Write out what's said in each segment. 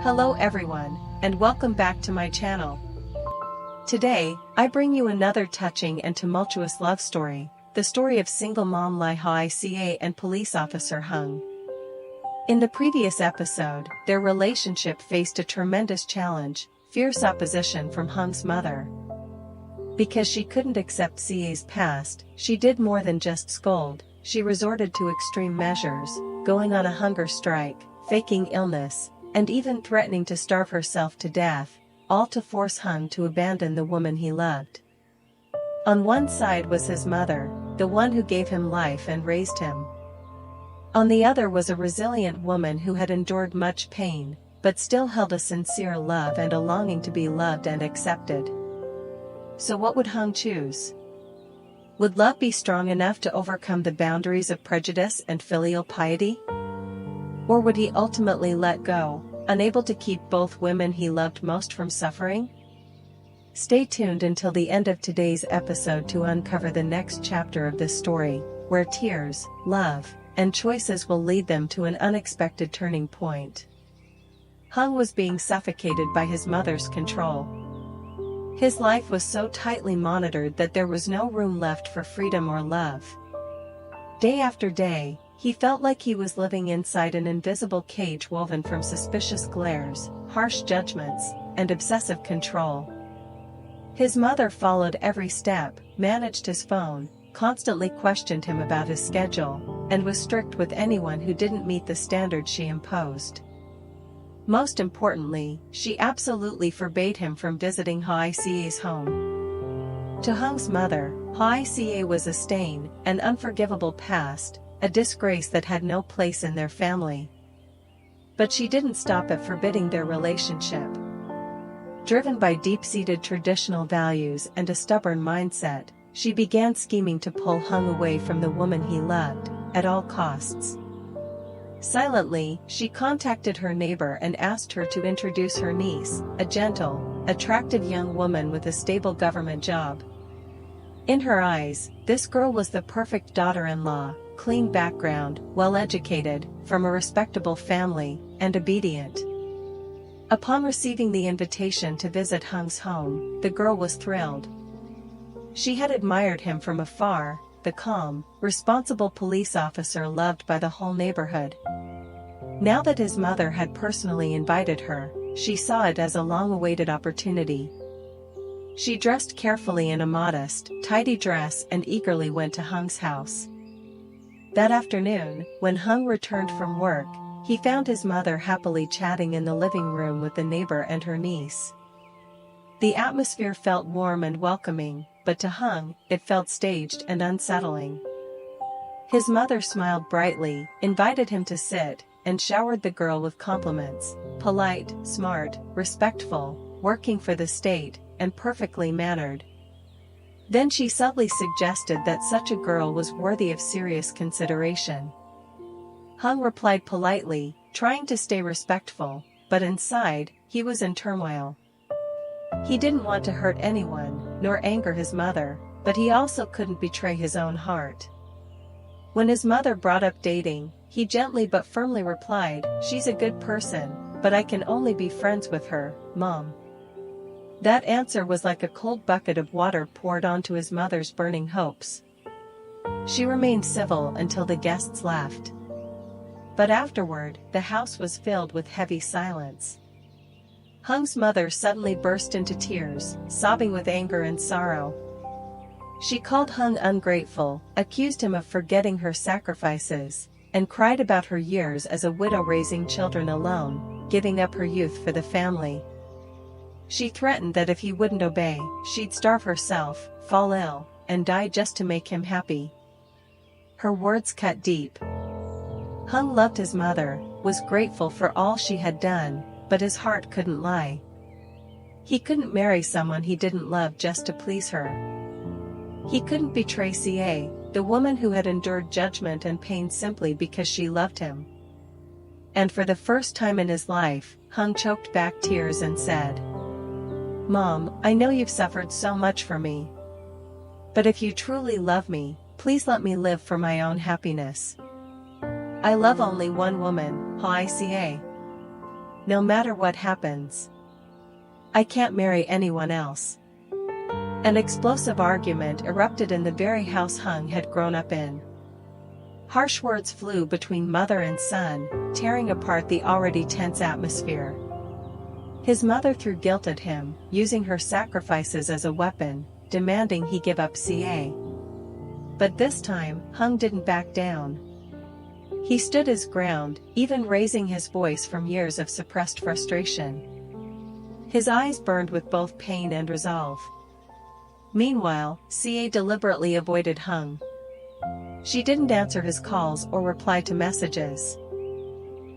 Hello everyone, and welcome back to my channel. Today, I bring you another touching and tumultuous love story, the story of singlemomlife and police officer Hùng. In the previous episode, their relationship faced a tremendous challenge, fierce opposition from Hùng mother. Because she couldn't accept CA's past, she did more than just scold, she resorted to extreme measures, going on a hunger strike, faking illness, and even threatening to starve herself to death, all to force Hùng to abandon the woman he loved. On one side was his mother, the one who gave him life and raised him. On the other was a resilient woman who had endured much pain, but still held a sincere love and a longing to be loved and accepted. So what would Hùng choose? Would love be strong enough to overcome the boundaries of prejudice and filial piety? Or would he ultimately let go, unable to keep both women he loved most from suffering? Stay tuned until the end of today's episode to uncover the next chapter of this story, where tears, love, and choices will lead them to an unexpected turning point. Hùng was being suffocated by his mother's control. His life was so tightly monitored that there was no room left for freedom or love. Day after day, he felt like he was living inside an invisible cage woven from suspicious glares, harsh judgments, and obsessive control. His mother followed every step, managed his phone, constantly questioned him about his schedule, and was strict with anyone who didn't meet the standards she imposed. Most importantly, she absolutely forbade him from visiting Hoi's home. To Hùng mother, Hoi was a stain, an unforgivable past, a disgrace that had no place in their family. But she didn't stop at forbidding their relationship. Driven by deep-seated traditional values and a stubborn mindset, she began scheming to pull Hùng away from the woman he loved, at all costs. Silently, she contacted her neighbor and asked her to introduce her niece, a gentle, attractive young woman with a stable government job. In her eyes, this girl was the perfect daughter-in-law, clean background, well-educated, from a respectable family, and obedient. Upon receiving the invitation to visit Hùng home, the girl was thrilled. She had admired him from afar, the calm, responsible police officer loved by the whole neighborhood. Now that his mother had personally invited her, she saw it as a long-awaited opportunity. She dressed carefully in a modest, tidy dress and eagerly went to Hùng house. That afternoon, when Hùng returned from work, he found his mother happily chatting in the living room with the neighbor and her niece. The atmosphere felt warm and welcoming, but to Hùng, it felt staged and unsettling. His mother smiled brightly, invited him to sit, and showered the girl with compliments: polite, smart, respectful, working for the state, and perfectly mannered. Then she subtly suggested that such a girl was worthy of serious consideration. Hùng replied politely, trying to stay respectful, but inside, he was in turmoil. He didn't want to hurt anyone, nor anger his mother, but he also couldn't betray his own heart. When his mother brought up dating, he gently but firmly replied, "She's a good person, but I can only be friends with her, Mom." That answer was like a cold bucket of water poured onto his mother's burning hopes. She remained civil until the guests left. But afterward, the house was filled with heavy silence. Hùng mother suddenly burst into tears, sobbing with anger and sorrow. She called Hùng ungrateful, accused him of forgetting her sacrifices, and cried about her years as a widow raising children alone, giving up her youth for the family. She threatened that if he wouldn't obey, she'd starve herself, fall ill, and die just to make him happy. Her words cut deep. Hùng loved his mother, was grateful for all she had done, but his heart couldn't lie. He couldn't marry someone he didn't love just to please her. He couldn't betray CA, the woman who had endured judgment and pain simply because she loved him. And for the first time in his life, Hùng choked back tears and said, "Mom, I know you've suffered so much for me. But if you truly love me, please let me live for my own happiness. I love only one woman, Hoica. no matter what happens. I can't marry anyone else." An explosive argument erupted in the very house Hung had grown up in. Harsh words flew between mother and son, tearing apart the already tense atmosphere. His mother threw guilt at him, using her sacrifices as a weapon, demanding he give up CA. But this time, Hung didn't back down. He stood his ground, even raising his voice from years of suppressed frustration. His eyes burned with both pain and resolve. Meanwhile, CA deliberately avoided Hung. She didn't answer his calls or reply to messages.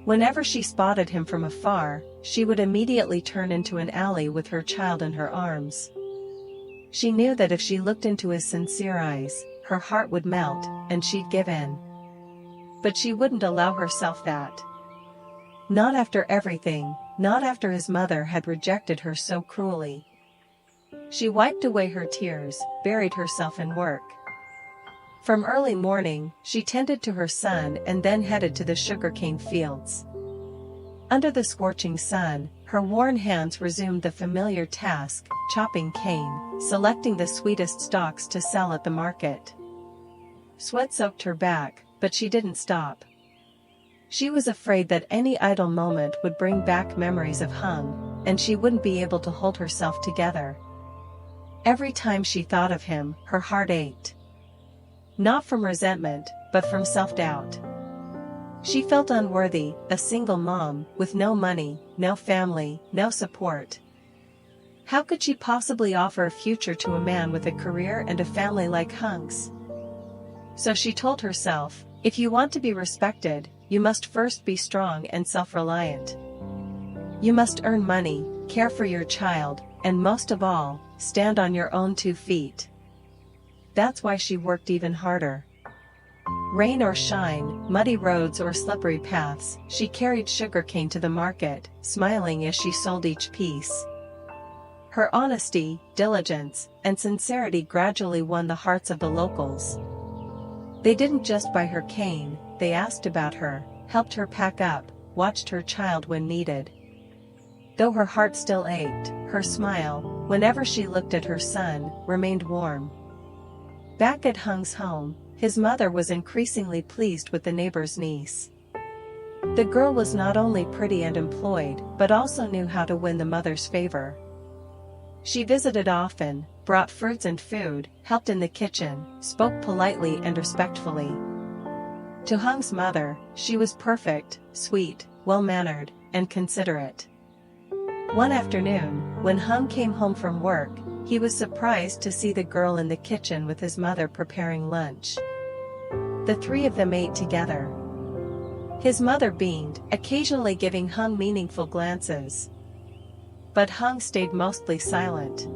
Whenever she spotted him from afar, she would immediately turn into an alley with her child in her arms. She knew that if she looked into his sincere eyes, her heart would melt, and she'd give in. But she wouldn't allow herself that. Not after everything, not after his mother had rejected her so cruelly. She wiped away her tears, buried herself in work. From early morning, she tended to her son and then headed to the sugarcane fields. Under the scorching sun, her worn hands resumed the familiar task, chopping cane, selecting the sweetest stalks to sell at the market. Sweat soaked her back, but she didn't stop. She was afraid that any idle moment would bring back memories of Hung, and she wouldn't be able to hold herself together. Every time she thought of him, her heart ached. Not from resentment, but from self-doubt. She felt unworthy, a single mom, with no money, no family, no support. How could she possibly offer a future to a man with a career and a family like Hung's? So she told herself, if you want to be respected, you must first be strong and self-reliant. You must earn money, care for your child, and most of all, stand on your own 2 feet. That's why she worked even harder. Rain or shine, muddy roads or slippery paths, she carried sugarcane to the market, smiling as she sold each piece. Her honesty, diligence, and sincerity gradually won the hearts of the locals. They didn't just buy her cane, they asked about her, helped her pack up, watched her child when needed. Though her heart still ached, her smile, whenever she looked at her son, remained warm. Back at Hung's home, his mother was increasingly pleased with the neighbor's niece. The girl was not only pretty and employed, but also knew how to win the mother's favor. She visited often, brought fruits and food, helped in the kitchen, spoke politely and respectfully. To Hung's mother, she was perfect, sweet, well-mannered, and considerate. One afternoon, when Hung came home from work, he was surprised to see the girl in the kitchen with his mother preparing lunch. The 3 of them ate together. His mother beamed, occasionally giving Hung meaningful glances. But Hung stayed mostly silent.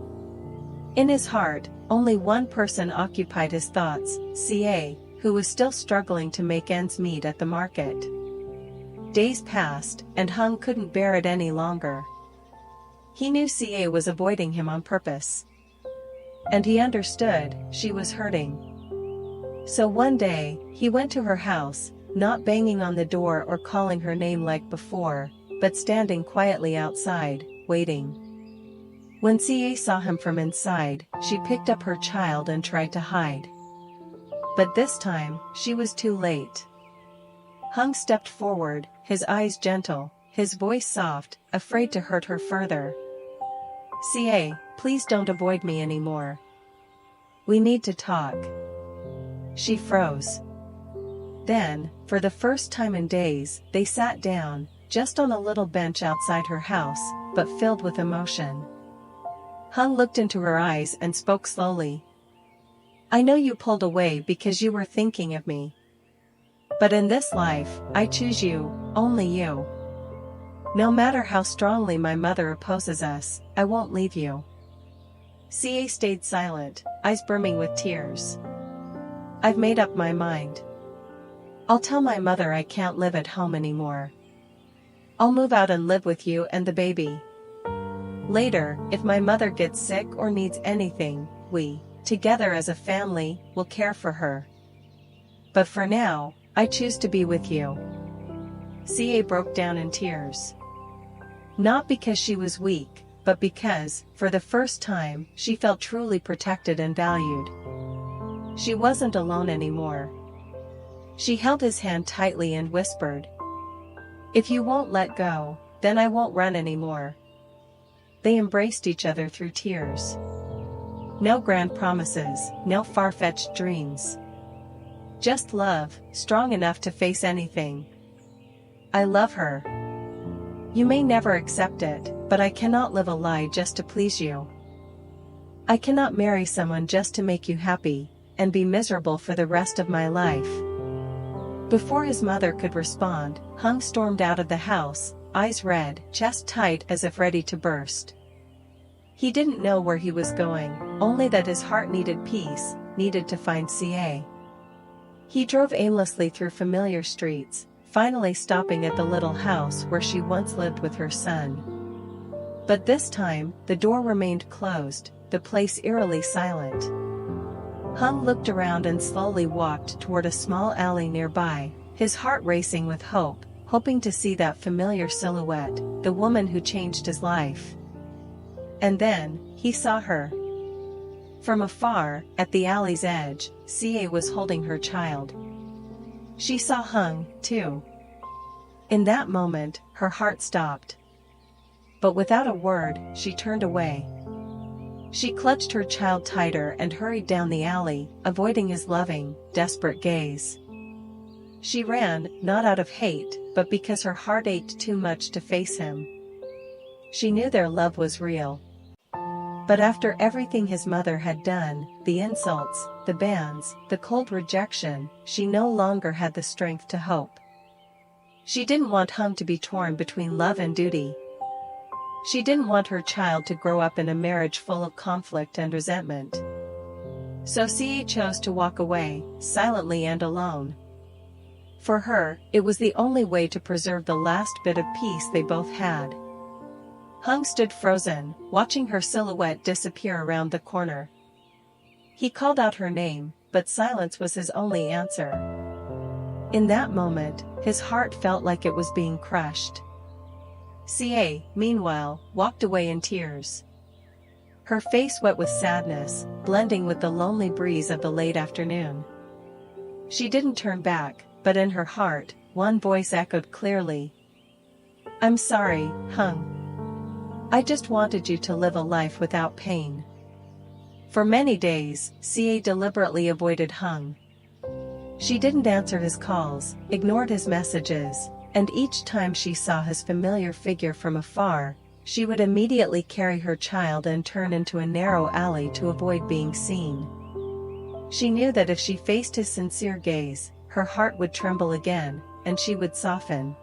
In his heart, only one person occupied his thoughts, CA, who was still struggling to make ends meet at the market. Days passed, and Hung couldn't bear it any longer. He knew CA was avoiding him on purpose. And he understood, she was hurting. So one day, he went to her house, not banging on the door or calling her name like before, but standing quietly outside, waiting. When CA saw him from inside, she picked up her child and tried to hide. But this time, she was too late. Hung stepped forward, his eyes gentle, his voice soft, afraid to hurt her further. CA, please don't avoid me anymore. We need to talk. She froze. Then, for the first time in days, they sat down, just on a little bench outside her house, but filled with emotion. Hung looked into her eyes and spoke slowly. I know you pulled away because you were thinking of me. But in this life, I choose you, only you. No matter how strongly my mother opposes us, I won't leave you. CA stayed silent, eyes brimming with tears. I've made up my mind. I'll tell my mother I can't live at home anymore. I'll move out and live with you and the baby. Later, if my mother gets sick or needs anything, we, together as a family, will care for her. But for now, I choose to be with you. CA broke down in tears. Not because she was weak, but because, for the first time, she felt truly protected and valued. She wasn't alone anymore. She held his hand tightly and whispered, "If you won't let go, then I won't run anymore." They embraced each other through tears. No grand promises, no far-fetched dreams. Just love, strong enough to face anything. "I love her. You may never accept it, but I cannot live a lie just to please you. I cannot marry someone just to make you happy, and be miserable for the rest of my life." Before his mother could respond, Hung stormed out of the house, eyes red, chest tight as if ready to burst. He didn't know where he was going, only that his heart needed peace, needed to find CA. He drove aimlessly through familiar streets, finally stopping at the little house where she once lived with her son. But this time, the door remained closed, the place eerily silent. Hung looked around and slowly walked toward a small alley nearby, his heart racing with hope, hoping to see that familiar silhouette, the woman who changed his life. And then, he saw her. From afar, at the alley's edge, CA was holding her child. She saw Hung, too. In that moment, her heart stopped. But without a word, she turned away. She clutched her child tighter and hurried down the alley, avoiding his loving, desperate gaze. She ran, not out of hate, but because her heart ached too much to face him. She knew their love was real. But after everything his mother had done, the insults, the bans, the cold rejection, she no longer had the strength to hope. She didn't want Hung to be torn between love and duty. She didn't want her child to grow up in a marriage full of conflict and resentment. So CA chose to walk away, silently and alone. For her, it was the only way to preserve the last bit of peace they both had. Hung stood frozen, watching her silhouette disappear around the corner. He called out her name, but silence was his only answer. In that moment, his heart felt like it was being crushed. CA, meanwhile, walked away in tears. Her face wet with sadness, blending with the lonely breeze of the late afternoon. She didn't turn back, but in her heart, one voice echoed clearly. "I'm sorry, Hung. I just wanted you to live a life without pain." For many days, CA deliberately avoided Hung. She didn't answer his calls, ignored his messages, and each time she saw his familiar figure from afar, she would immediately carry her child and turn into a narrow alley to avoid being seen. She knew that if she faced his sincere gaze, her heart would tremble again, and she would soften.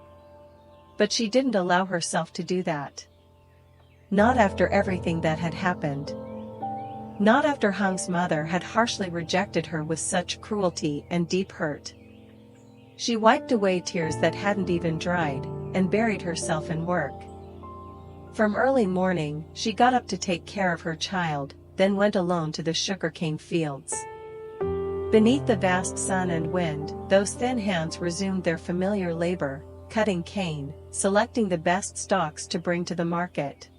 But she didn't allow herself to do that. Not after everything that had happened. Not after Hung's mother had harshly rejected her with such cruelty and deep hurt. She wiped away tears that hadn't even dried, and buried herself in work. From early morning, she got up to take care of her child, then went alone to the sugarcane fields. Beneath the vast sun and wind, those thin hands resumed their familiar labor, cutting cane, selecting the best stalks to bring to the market.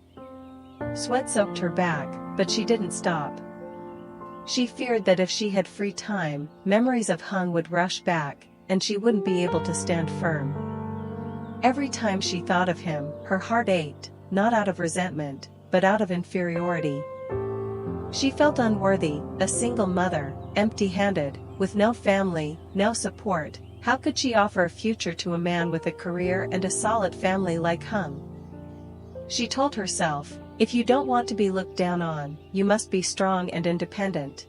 Sweat soaked her back, but she didn't stop. She feared that if she had free time, memories of Hung would rush back, and she wouldn't be able to stand firm. Every time she thought of him, her heart ached, not out of resentment, but out of inferiority. She felt unworthy, a single mother, empty-handed, with no family, no support. How could she offer a future to a man with a career and a solid family like Hung? She told herself, if you don't want to be looked down on, you must be strong and independent.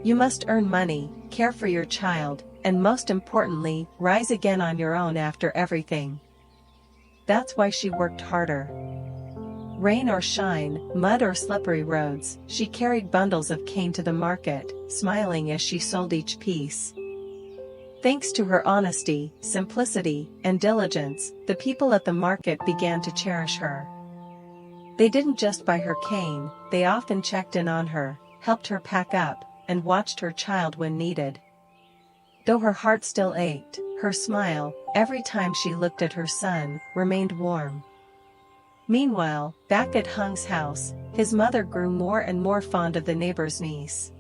You must earn money, care for your child, and most importantly, rise again on your own after everything. That's why she worked harder. Rain or shine, mud or slippery roads, she carried bundles of cane to the market, smiling as she sold each piece. Thanks to her honesty, simplicity, and diligence, the people at the market began to cherish her. They didn't just buy her cane, they often checked in on her, helped her pack up, and watched her child when needed. Though her heart still ached, her smile, every time she looked at her son, remained warm. Meanwhile, back at Hung's house, his mother grew more and more fond of the neighbor's niece.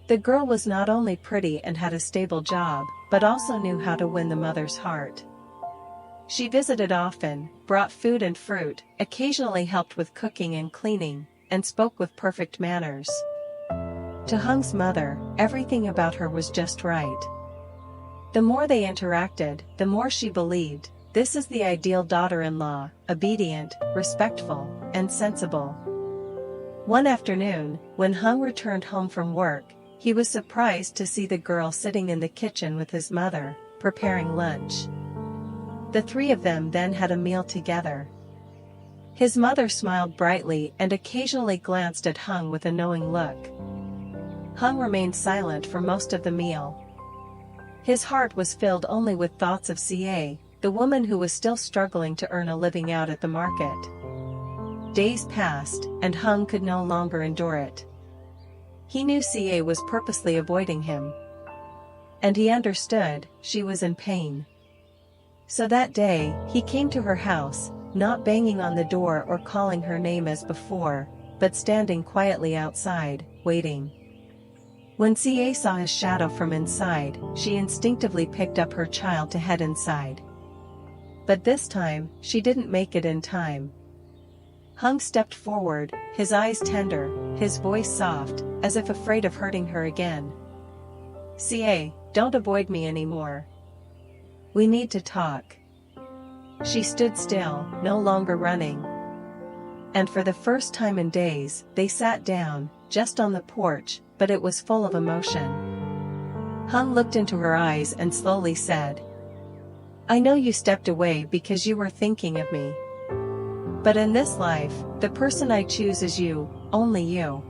The girl was not only pretty and had a stable job, but also knew how to win the mother's heart. She visited often, brought food and fruit, occasionally helped with cooking and cleaning, and spoke with perfect manners. To Hung's mother, everything about her was just right. The more they interacted, the more she believed, this is the ideal daughter-in-law, obedient, respectful, and sensible. One afternoon, when Hung returned home from work, he was surprised to see the girl sitting in the kitchen with his mother, preparing lunch. The three of them then had a meal together. His mother smiled brightly and occasionally glanced at Hung with a knowing look. Hung remained silent for most of the meal. His heart was filled only with thoughts of CA, the woman who was still struggling to earn a living out at the market. Days passed, and Hung could no longer endure it. He knew CA was purposely avoiding him. And he understood, she was in pain. So that day, he came to her house, not banging on the door or calling her name as before, but standing quietly outside, waiting. When CA saw his shadow from inside, she instinctively picked up her child to head inside. But this time, she didn't make it in time. Hung stepped forward, his eyes tender, his voice soft, as if afraid of hurting her again. CA, don't avoid me anymore. We need to talk. She stood still, no longer running. And for the first time in days, they sat down, just on the porch, but it was full of emotion. Hung looked into her eyes and slowly said, I know you stepped away because you were thinking of me. But in this life, the person I choose is you, only you.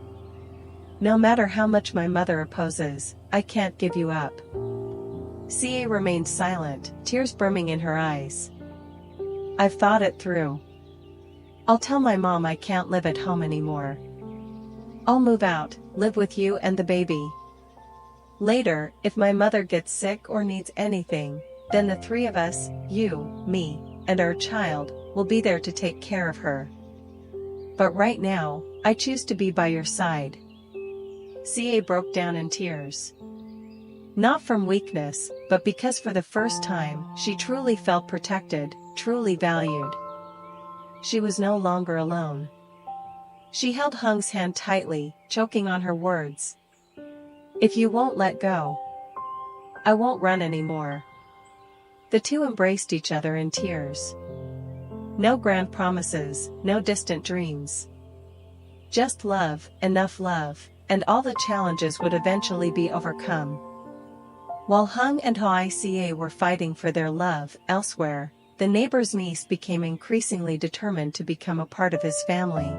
No matter how much my mother opposes, I can't give you up. CA remained silent, tears brimming in her eyes. I've thought it through. I'll tell my mom I can't live at home anymore. I'll move out, live with you and the baby. Later, if my mother gets sick or needs anything, then the three of us, you, me, and our child, will be there to take care of her. But right now, I choose to be by your side. CA broke down in tears. Not from weakness, but because for the first time, she truly felt protected, truly valued. She was no longer alone. She held Hung's hand tightly, choking on her words. If you won't let go, I won't run anymore. The two embraced each other in tears. No grand promises, no distant dreams. Just love, enough love, and all the challenges would eventually be overcome. While Hung and Hoai CA were fighting for their love elsewhere, the neighbor's niece became increasingly determined to become a part of his family.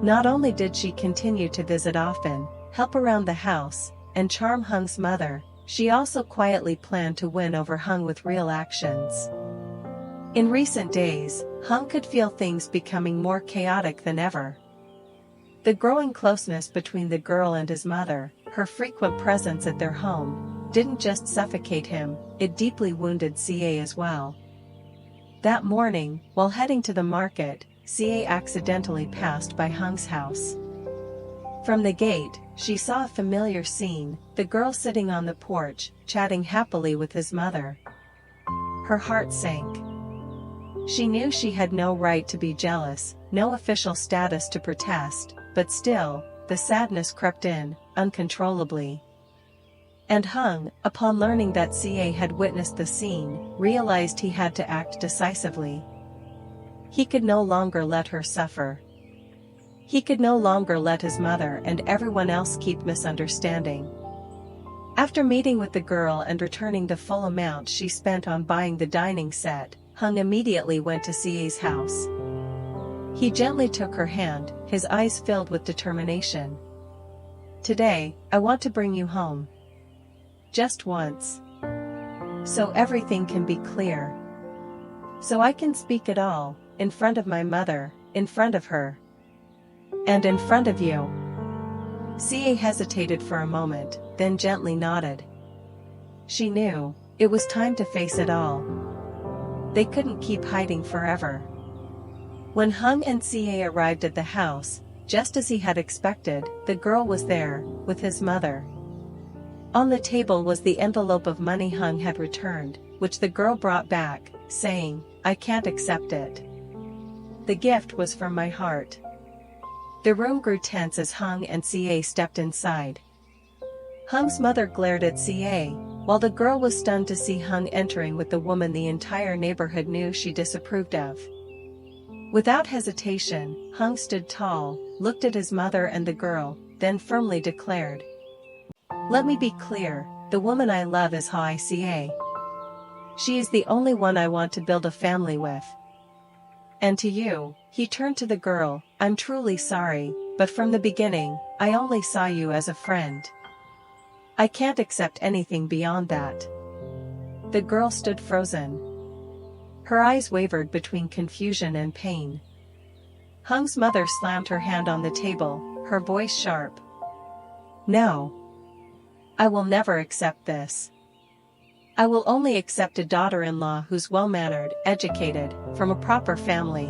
Not only did she continue to visit often, help around the house, and charm Hung's mother, she also quietly planned to win over Hung with real actions. In recent days, Hung could feel things becoming more chaotic than ever. The growing closeness between the girl and his mother, her frequent presence at their home, didn't just suffocate him, it deeply wounded CA as well. That morning, while heading to the market, CA accidentally passed by Hung's house. From the gate, she saw a familiar scene, the girl sitting on the porch, chatting happily with his mother. Her heart sank. She knew she had no right to be jealous, no official status to protest, but still, the sadness crept in, uncontrollably. And Hung, upon learning that CA had witnessed the scene, realized he had to act decisively. He could no longer let her suffer. He could no longer let his mother and everyone else keep misunderstanding. After meeting with the girl and returning the full amount she spent on buying the dining set, Hung immediately went to CA's house. He gently took her hand, his eyes filled with determination. Today, I want to bring you home. Just once. So everything can be clear. So I can speak it all, in front of my mother, in front of her. And in front of you. CA hesitated for a moment, then gently nodded. She knew, it was time to face it all. They couldn't keep hiding forever. When Hung and CA arrived at the house, just as he had expected, the girl was there, with his mother. On the table was the envelope of money Hung had returned, which the girl brought back, saying, "I can't accept it. The gift was from my heart." The room grew tense as Hung and CA stepped inside. Hung's mother glared at CA, while the girl was stunned to see Hung entering with the woman the entire neighborhood knew she disapproved of. Without hesitation, Hung stood tall, looked at his mother and the girl, then firmly declared, "Let me be clear, the woman I love is Hoai CA. She is the only one I want to build a family with. And to you," he turned to the girl, "I'm truly sorry, but from the beginning, I only saw you as a friend. I can't accept anything beyond that." The girl stood frozen. Her eyes wavered between confusion and pain. Hung's mother slammed her hand on the table, her voice sharp. "No. I will never accept this. I will only accept a daughter-in-law who's well-mannered, educated, from a proper family.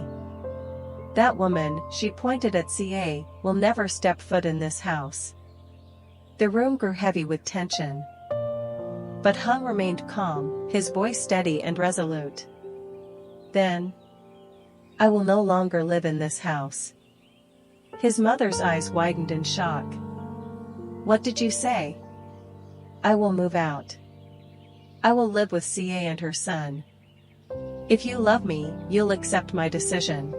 That woman," she pointed at CA, "will never step foot in this house." The room grew heavy with tension. But Hung remained calm, his voice steady and resolute. "Then, I will no longer live in this house." His mother's eyes widened in shock. "What did you say?" "I will move out. I will live with CA and her son. If you love me, you'll accept my decision.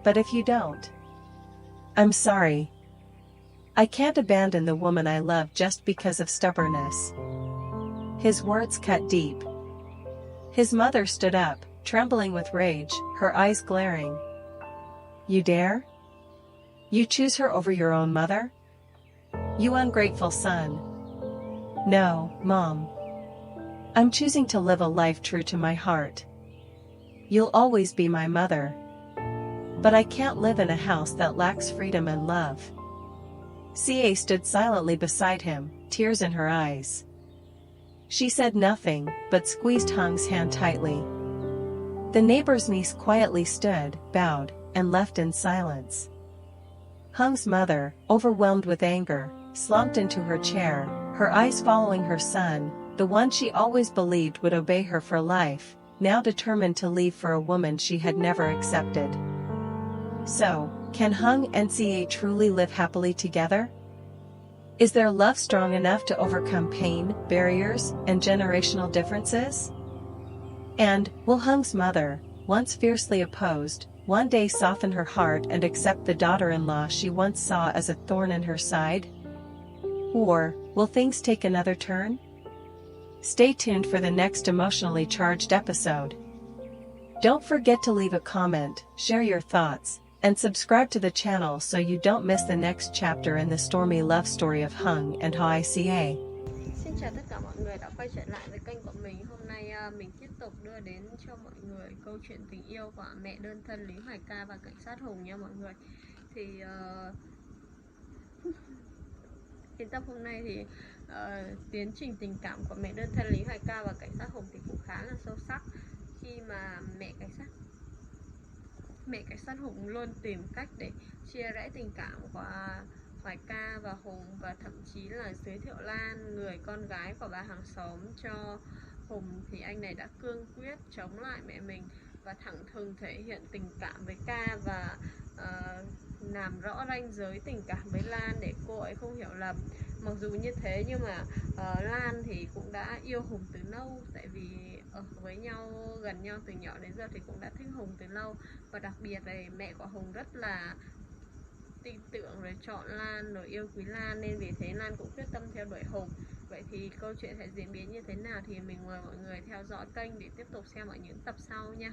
But if you don't, I'm sorry. I can't abandon the woman I love just because of stubbornness." His words cut deep. His mother stood up, trembling with rage, her eyes glaring. "You dare? You choose her over your own mother? You ungrateful son." "No, Mom. I'm choosing to live a life true to my heart. You'll always be my mother. But I can't live in a house that lacks freedom and love." CA stood silently beside him, tears in her eyes. She said nothing, but squeezed Hung's hand tightly. The neighbor's niece quietly stood, bowed, and left in silence. Hung's mother, overwhelmed with anger, slumped into her chair, her eyes following her son, the one she always believed would obey her for life, now determined to leave for a woman she had never accepted. So, can Hung and CA truly live happily together? Is their love strong enough to overcome pain, barriers, and generational differences? And, will Hung's mother, once fiercely opposed, one day soften her heart and accept the daughter-in-law she once saw as a thorn in her side? Or, will things take another turn? Stay tuned for the next emotionally charged episode. Don't forget to leave a comment, share your thoughts, and subscribe to the channel so you don't miss the next chapter in the stormy love story of Hung and Hoai CA. Xin chào tất cả mọi người đã quay trở lại với kênh của mình. Hôm nay mình tiếp tục đưa đến cho mọi người câu chuyện tình yêu của mẹ đơn thân Lý Hoài Ca và cảnh sát Hùng nha mọi người. Thì đến tập hôm nay thì tiến trình tình cảm của mẹ đơn thân Lý Hoài Ca và cảnh sát Hùng thì cũng khá là sâu sắc, khi mà mẹ cảnh sát Hùng luôn tìm cách để chia rẽ tình cảm của Hoài Ca và Hùng, và thậm chí là giới thiệu Lan, người con gái của bà hàng xóm, cho Hùng. Thì anh này đã cương quyết chống lại mẹ mình và thẳng thừng thể hiện tình cảm với Ca và làm rõ ranh giới tình cảm với Lan để cô ấy không hiểu lầm. Mặc dù như thế nhưng mà Lan thì cũng đã yêu Hùng từ lâu, tại vì ở với nhau, gần nhau từ nhỏ đến giờ thì cũng đã thích Hùng từ lâu. Và đặc biệt là mẹ của Hùng rất là tin tưởng rồi chọn Lan, rồi yêu quý Lan, nên vì thế Lan cũng quyết tâm theo đuổi Hùng. Vậy thì câu chuyện sẽ diễn biến như thế nào thì mình mời mọi người theo dõi kênh để tiếp tục xem ở những tập sau nha.